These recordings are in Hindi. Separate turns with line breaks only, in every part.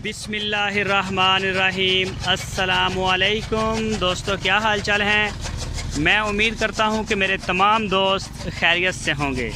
बिस्मिल्लाहिर्रहमानिर्रहीम। अस्सलामुअलैकुम दोस्तों, क्या हाल चाल हैं। मैं उम्मीद करता हूं कि मेरे तमाम दोस्त खैरियत से होंगे।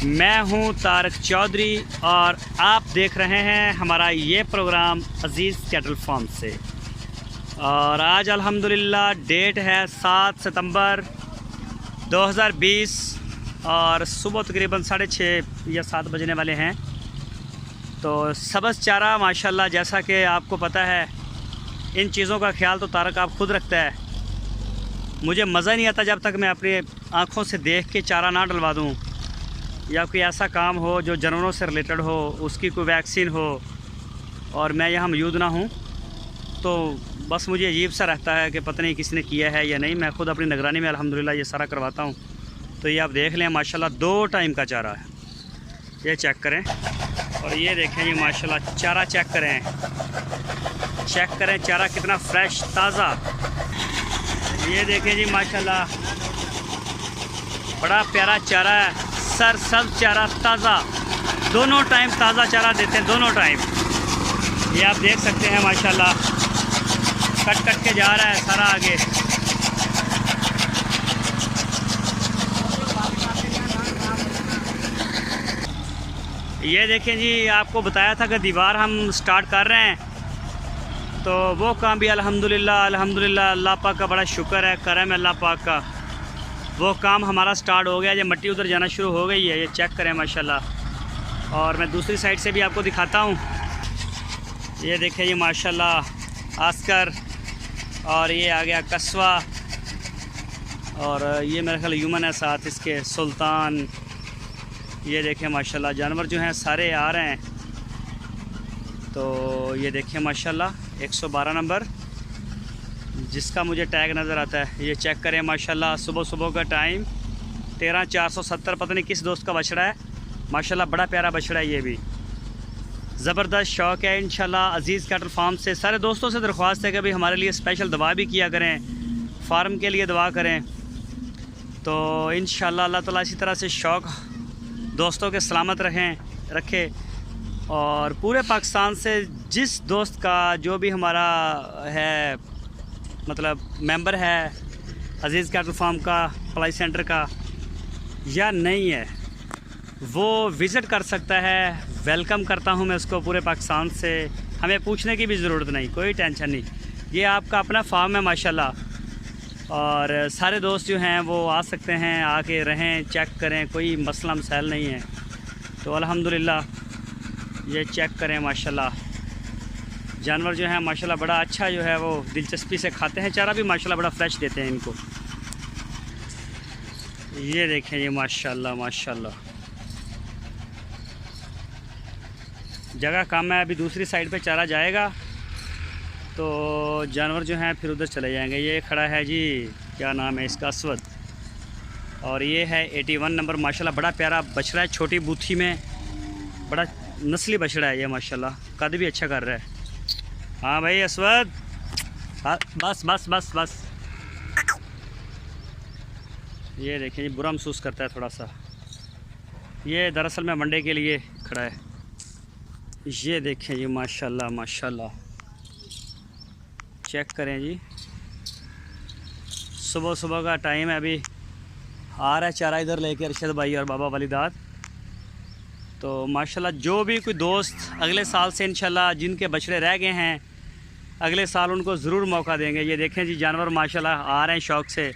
मैं हूं तारक चौधरी और आप देख रहे हैं हमारा ये प्रोग्राम अज़ीज़ कैटल फार्म से। और आज अल्हम्दुलिल्लाह डेट है 7 सितंबर 2020 और सुबह तकरीबन 6:30 या 7 बजने वाले हैं। तो सब्ज़ चारा माशाल्लाह, जैसा कि आपको पता है इन चीज़ों का ख्याल तो तारक आप खुद रखता है। मुझे मज़ा नहीं आता जब तक मैं अपनी आँखों से देख के चारा ना डलवा दूँ या कोई ऐसा काम हो जो जानवरों से रिलेटेड हो, उसकी कोई वैक्सीन हो और मैं यहाँ मौजूद ना हूँ, तो बस मुझे अजीब सा रहता है कि पता नहीं किसी ने किया है या नहीं। मैं खुद अपनी निगरानी में अल्हम्दुलिल्लाह ये सारा करवाता हूँ। तो ये आप देख लें माशाल्लाह 2 टाइम का चारा है, ये चेक करें। और ये देखें ये माशाल्लाह चारा चेक करें चारा कितना फ्रेश ताज़ा। ये देखें जी माशाल्लाह बड़ा प्यारा चारा है, सर सब चारा ताज़ा, दोनों टाइम ताज़ा चारा देते हैं, दोनों टाइम। ये आप देख सकते हैं माशाल्लाह कट कट के जा रहा है सारा आगे। ये देखें जी, आपको बताया था कि दीवार हम स्टार्ट कर रहे हैं, तो वो काम भी अल्हम्दुलिल्लाह अल्लाह पाक का बड़ा शुक्र है, करम है अल्लाह पाक का। वो काम हमारा स्टार्ट हो गया, ये मिट्टी उधर जाना शुरू हो गई है, ये चेक करें माशाल्लाह। और मैं दूसरी साइड से भी आपको दिखाता हूँ। ये देखें ये माशाल्लाह आस्कर, और ये आ गया कस्वा, और ये मेरा ख्याल ह्यूमन है साथ इसके, सुल्तान। ये देखें माशाल्लाह जानवर जो हैं सारे आ रहे हैं। तो ये देखें माशाल्लाह 112 नंबर जिसका मुझे टैग नज़र आता है, ये चेक करें माशाल्लाह। सुबह सुबह का टाइम 13470, पता नहीं किस दोस्त का बछड़ा है माशाल्लाह, बड़ा प्यारा बछड़ा है। ये भी ज़बरदस्त शौक़ है इंशाल्लाह। अज़ीज़ कैटल फार्म से सारे दोस्तों से दरख्वास्त है कि भाई हमारे लिए स्पेशल दुआ भी किया करें, फार्म के लिए दुआ करें। तो इंशाल्लाह अल्लाह ताला इसी तरह से शौक़ दोस्तों के सलामत रखे। और पूरे पाकिस्तान से जिस दोस्त का जो भी हमारा है मतलब मेंबर है अज़ीज़ कैटल फार्म का, पलाई सेंटर का, या नहीं है, वो विज़िट कर सकता है। वेलकम करता हूं मैं उसको पूरे पाकिस्तान से, हमें पूछने की भी ज़रूरत नहीं, कोई टेंशन नहीं। ये आपका अपना फार्म है माशाल्लाह, और सारे दोस्त जो हैं वो आ सकते हैं, आके रहें, चेक करें, कोई मसला मसाइल नहीं है। तो अल्हम्दुलिल्लाह ये चेक करें माशाल्लाह जानवर जो है माशाल्लाह बड़ा अच्छा जो है वो दिलचस्पी से खाते हैं, चारा भी माशाल्लाह बड़ा फ्रेश देते हैं इनको। ये देखें ये माशाल्लाह माशाल्लाह जगह कम है, अभी दूसरी साइड पे चारा जाएगा तो जानवर जो हैं फिर उधर चले जाएंगे। ये खड़ा है जी, क्या नाम है इसका, असवद, और ये है 81 नंबर माशाल्लाह, बड़ा प्यारा बछड़ा है, छोटी बूथी में, बड़ा नस्ली बछड़ा है ये माशाल्लाह, कद भी अच्छा कर रहा है। हाँ भाई असवद, बस बस बस बस। ये देखें जी बुरा महसूस करता है थोड़ा सा, ये दरअसल में मंडे के लिए खड़ा है। ये देखें जी माशाल्लाह माशाल्लाह चेक करें जी, सुबह सुबह का टाइम है, अभी आ रहा है चारा इधर लेके अरशद भाई और बाबा वलीदाद। तो माशाल्लाह जो भी कोई दोस्त अगले साल से इंशाल्लाह जिनके बछड़े रह गए हैं अगले साल उनको ज़रूर मौका देंगे। ये देखें जी जानवर माशाल्लाह आ रहे हैं शौक़ से।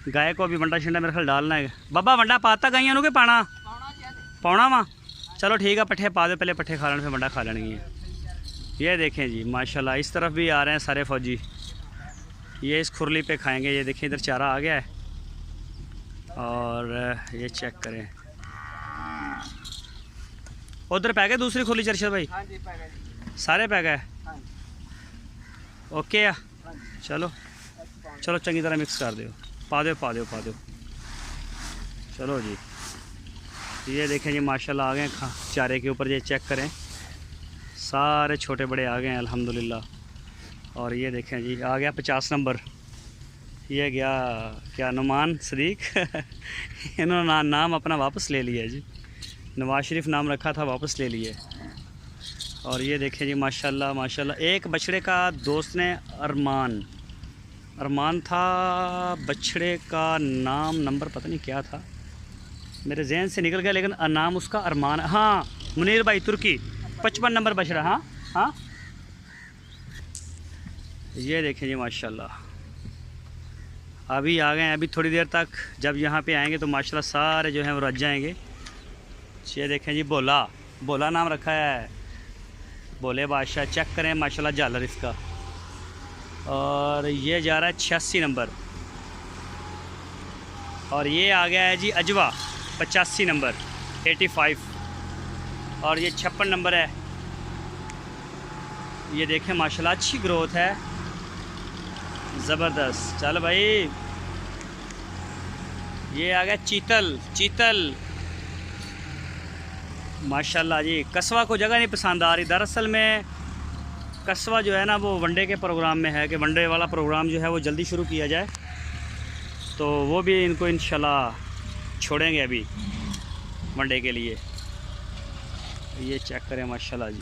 गाय को अभी वंडा शंडा मेरे ख्याल डालना है। बाबा वंडा पाता गाइयों के पाना पाना वहाँ, चलो ठीक है, पट्ठे पा दो, पहले पट्ठे खा लेने फिर वंडा खा लेंगे। ये देखें जी माशाल्लाह इस तरफ भी आ रहे हैं सारे फौजी, ये इस खुरली पे खाएंगे। ये देखें इधर चारा आ गया है, और ये चेक करें उधर पै गए दूसरी खुरली चर्शद भाई। हाँ जी, पै गए, सारे पै गए। हाँ ओके या चलो चलो चंगी तरह मिक्स कर दो, पा दो। चलो जी, ये देखें जी माशाल्लाह आ गए चारे के ऊपर, ये चेक करें सारे छोटे बड़े आ गए हैं अल्हम्दुलिल्लाह। और ये देखें जी आ गया 50 नंबर, ये गया क्या नुमान सदीक इन्होंने नाम अपना वापस ले लिया जी, नवाज शरीफ नाम रखा था, वापस ले लिए। और ये देखें जी माशाल्लाह माशाल्लाह। एक बछड़े का दोस्त ने अरमान था, बछड़े का नाम नंबर पता नहीं क्या था, मेरे जहन से निकल गया, लेकिन नाम उसका अरमान। हाँ, मुनीर भाई तुर्की, 55 नंबर बछड़ा। हाँ हाँ, ये देखें जी माशाल्लाह। अभी आ गए, अभी थोड़ी देर तक जब यहाँ पे आएंगे तो माशाल्लाह सारे जो हैं वो रज जाएंगे। ये देखें जी बोला नाम रखा है, बोले बादशाह। चेक करें माशाल्लाह झालर इसका। और ये जा रहा है 86 नंबर। और ये आ गया है जी अजवा, 85 नंबर, 85। और ये 56 नंबर है। ये देखें माशाल्लाह अच्छी ग्रोथ है, ज़बरदस्त। चल भाई, ये आ गया चीतल माशाल्लाह जी। कस्बा को जगह नहीं पसंद आ रही। दरअसल में कस्बा जो है ना वो वनडे के प्रोग्राम में है कि वनडे वाला प्रोग्राम जो है वो जल्दी शुरू किया जाए, तो वो भी इनको इंशाल्लाह छोड़ेंगे अभी वनडे के लिए। ये चेक करें माशाल्लाह जी।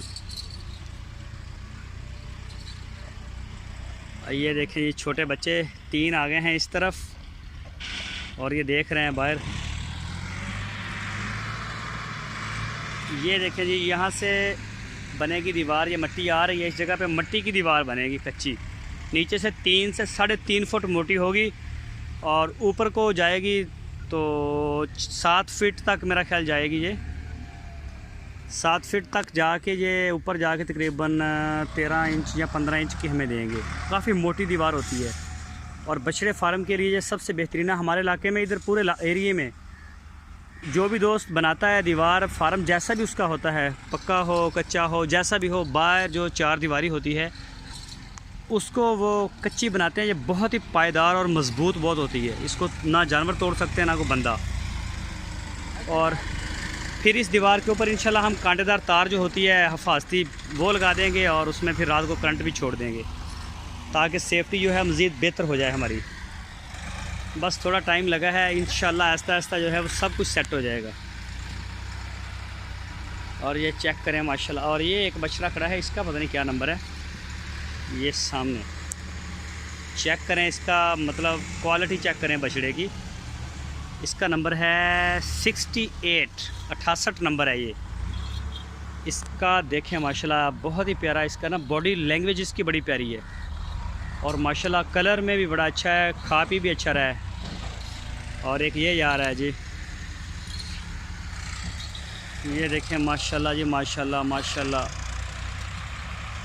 ये देखें ये छोटे बच्चे 3 आ गए हैं इस तरफ, और ये देख रहे हैं बाहर। ये देखें जी, यहाँ से बनेगी दीवार, ये मट्टी आ रही है, इस जगह पे मट्टी की दीवार बनेगी कच्ची, नीचे से 3 से 3.5 फुट मोटी होगी और ऊपर को जाएगी तो 7 फीट तक मेरा ख्याल जाएगी। ये 7 फीट तक जाके ये ऊपर जाके तकरीबन 13 इंच या 15 इंच की हमें देंगे। काफ़ी मोटी दीवार होती है और बछड़े फार्म के लिए ये सबसे बेहतरीन है। हमारे इलाके में, इधर पूरे एरिए में जो भी दोस्त बनाता है दीवार फार्म, जैसा भी उसका होता है, पक्का हो कच्चा हो जैसा भी हो, बाहर जो 4 दीवारी होती है उसको वो कच्ची बनाते हैं। ये बहुत ही पायदार और मज़बूत बहुत होती है, इसको ना जानवर तोड़ सकते हैं ना कोई बंदा। और फिर इस दीवार के ऊपर इंशाल्लाह हम कांटेदार तार जो होती है हिफाजती वो लगा देंगे और उसमें फिर रात को करंट भी छोड़ देंगे, ताकि सेफ्टी जो है मज़ीद बेहतर हो जाए हमारी। बस थोड़ा टाइम लगा है, इंशाल्लाह आहिस्ता आहिस्ता जो है वो सब कुछ सेट हो जाएगा। और ये चेक करें माशाल्लाह। और ये एक बछड़ा खड़ा है, इसका पता नहीं क्या नंबर है, ये सामने चेक करें इसका, मतलब क्वालिटी चेक करें बछड़े की। इसका नंबर है 68 नंबर है ये इसका। देखें माशाल्लाह बहुत ही प्यारा, इसका ना बॉडी लैंग्वेज इसकी बड़ी प्यारी है और माशाल्लाह कलर में भी बड़ा अच्छा है, खा पी भी अच्छा रहा है। और एक ये जा रहा है जी, ये देखें माशाल्लाह जी माशाल्लाह माशाल्लाह।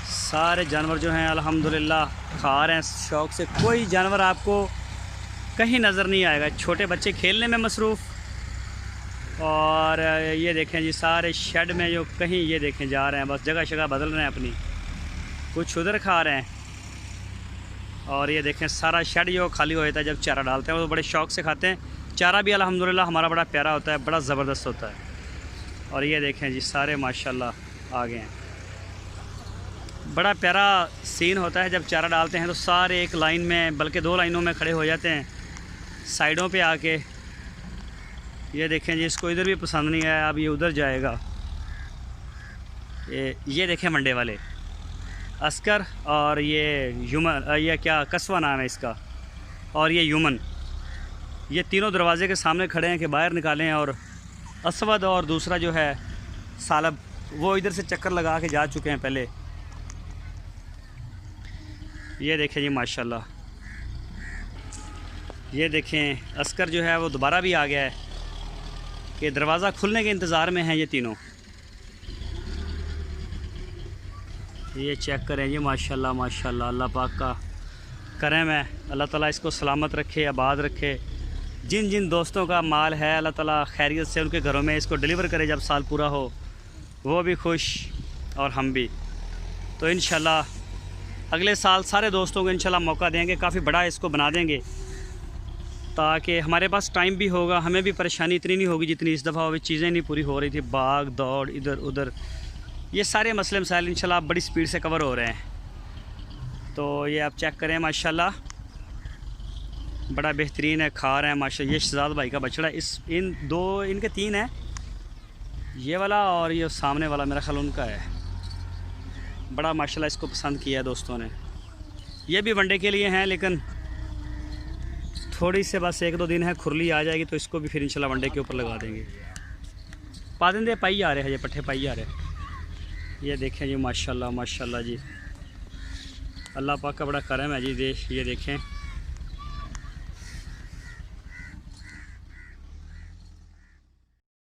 सारे जानवर जो हैं अल्हम्दुलिल्लाह खा रहे हैं शौक़ से, कोई जानवर आपको कहीं नज़र नहीं आएगा। छोटे बच्चे खेलने में मसरूफ़, और ये देखें जी सारे शेड में जो कहीं ये देखें जा रहे हैं, बस जगह जगह बदल रहे हैं अपनी, कुछ उधर खा रहे हैं। और ये देखें सारा शेड जो खाली हो जाता है जब चारा डालते हैं, वो तो बड़े शौक़ से खाते हैं। चारा भी अल्हम्दुलिल्लाह हमारा बड़ा प्यारा होता है, बड़ा ज़बरदस्त होता है। और ये देखें जी सारे माशाल्लाह आ गए हैं। बड़ा प्यारा सीन होता है जब चारा डालते हैं तो सारे एक लाइन में, बल्कि 2 लाइनों में खड़े हो जाते हैं साइडों पे आके। ये देखें जी, इसको इधर भी पसंद नहीं आया, अब ये उधर जाएगा। ये देखें मंडे वाले अस्कर, और ये युमन, ये क्या कस्बा नाम है इसका, और ये युमन, ये तीनों दरवाजे के सामने खड़े हैं कि बाहर निकालें। और असवद और दूसरा जो है सालब, वो इधर से चक्कर लगा के जा चुके हैं पहले। ये देखें जी माशाल्लाह, ये देखें अस्कर जो है वो दोबारा भी आ गया है कि दरवाज़ा खुलने के इंतज़ार में हैं ये तीनों। ये चेक करें जी माशाल्लाह माशाल्लाह। अल्लाह पाक का करम है, अल्लाह ताला इसको सलामत रखे, आबाद रखे। जिन जिन दोस्तों का माल है अल्लाह ताला खैरियत से उनके घरों में इसको डिलीवर करे जब साल पूरा हो, वो भी खुश और हम भी। तो इंशाल्लाह अगले साल सारे दोस्तों को इंशाल्लाह मौका देंगे, काफ़ी बड़ा इसको बना देंगे, ताकि हमारे पास टाइम भी होगा, हमें भी परेशानी इतनी नहीं होगी जितनी इस दफ़ा हुई। चीज़ें नहीं पूरी हो रही थी, भाग दौड़ इधर उधर, ये सारे मसले मसाइल इंशाल्लाह बड़ी स्पीड से कवर हो रहे हैं। तो ये आप चेक करें माशाल्लाह, बड़ा बेहतरीन है, खा रहे हैं माशाल्लाह। ये शहजाद भाई का बछड़ा, इनके 3 हैं, ये वाला और ये सामने वाला मेरा ख्याल उनका है। बड़ा माशाल्लाह इसको पसंद किया है दोस्तों ने। ये भी वनडे के लिए हैं, लेकिन थोड़ी से बस 1-2 दिन है, खुरली आ जाएगी तो इसको भी फिर इंशाल्लाह वनडे के ऊपर लगा देंगे। पादे पाई आ रहे हैं, ये पट्ठे पाई आ रहे हैं। ये देखें जी माशाल्लाह माशाल्लाह जी, अल्लाह पाक का बड़ा करम है जी। ये देखें